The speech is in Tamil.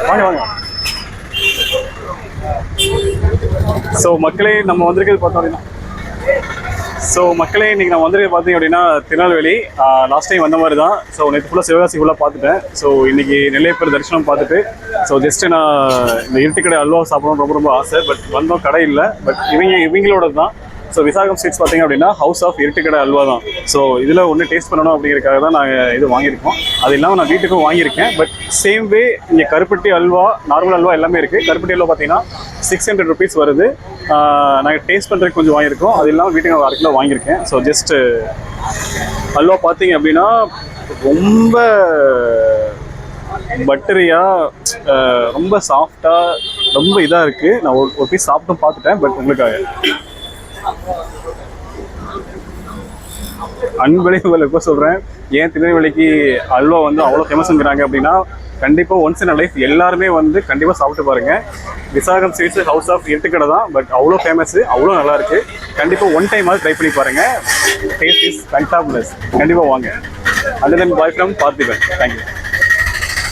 வாங்க வாங்க. ஸோ மக்களே நம்ம வந்திருக்கிறது பார்த்தோம் அப்படின்னா இன்றைக்கி நான் வந்திருக்கிறது பார்த்தீங்க அப்படின்னா திருநெல்வேலி. லாஸ்ட் டைம் வந்த மாதிரி தான். ஸோ நேற்று ஃபுல்லாக சிவகாசி ஃபுல்லாக பார்த்துட்டேன். ஸோ இன்றைக்கி நெல்லையப்பர் தரிசனம் பார்த்துட்டு ஸோ ஜஸ்ட்டு நான் இந்த இருட்டுக்கடை அல்வா சாப்பிடணும்னு ரொம்ப ரொம்ப ஆசை. பட் வந்தோம், கடை இல்லை. பட் இவங்களோட தான். ஸோ விசாகம் ஸ்வீட்ஸ் பார்த்தீங்க அப்படின்னா ஹவுஸ் ஆஃப் இருட்டுக்கடை அல்வா தான். ஸோ இதில் ஒன்று டேஸ்ட் பண்ணணும் அப்படிங்கிறதுக்காக தான் நாங்கள் இது வாங்கியிருக்கோம். அது இல்லாமல் நான் வீட்டுக்கும் வாங்கியிருக்கேன். பட் சேம் வே இங்கே கருப்பட்டி அல்வா, நார்மல் அல்வா எல்லாமே இருக்குது. கருப்பட்டி அல்வா பார்த்தீங்கன்னா 600 rupees வருது. நாங்கள் டேஸ்ட் பண்ணுறதுக்கு கொஞ்சம் வாங்கியிருக்கோம். அது இல்லாமல் வீட்டுக்கு நான் 1 கிலோ வாங்கியிருக்கேன். ஸோ ஜஸ்ட்டு அல்வா பார்த்தீங்க அப்படின்னா ரொம்ப பட்டரியாக, ரொம்ப சாஃப்டாக, ரொம்ப இதாக இருக்குது. நான் ஒரு பீஸ் சாப்பிட்டும் பார்த்துட்டேன். பட் உங்களுக்காக அன்பளிப்புகள் எப்போ சொல்கிறேன், ஏன் திருநெல்வேலிக்கு அல்வா வந்து அவ்வளோ ஃபேமஸ்ங்கிறாங்க அப்படின்னா கண்டிப்பாக ஒன்ஸ் இன் லைஃப் எல்லாருமே வந்து கண்டிப்பாக சாப்பிட்டு பாருங்கள். Visagam sweets house of Iruttukadai தான். பட் அவ்வளோ ஃபேமஸ்ஸு, அவ்வளோ நல்லாயிருக்கு. கண்டிப்பாக ஒன் டைமாவது ட்ரை பண்ணி பாருங்கள். Taste is fantabulous. கண்டிப்பாக வாங்க. And then bye from Parthiban. Thank you.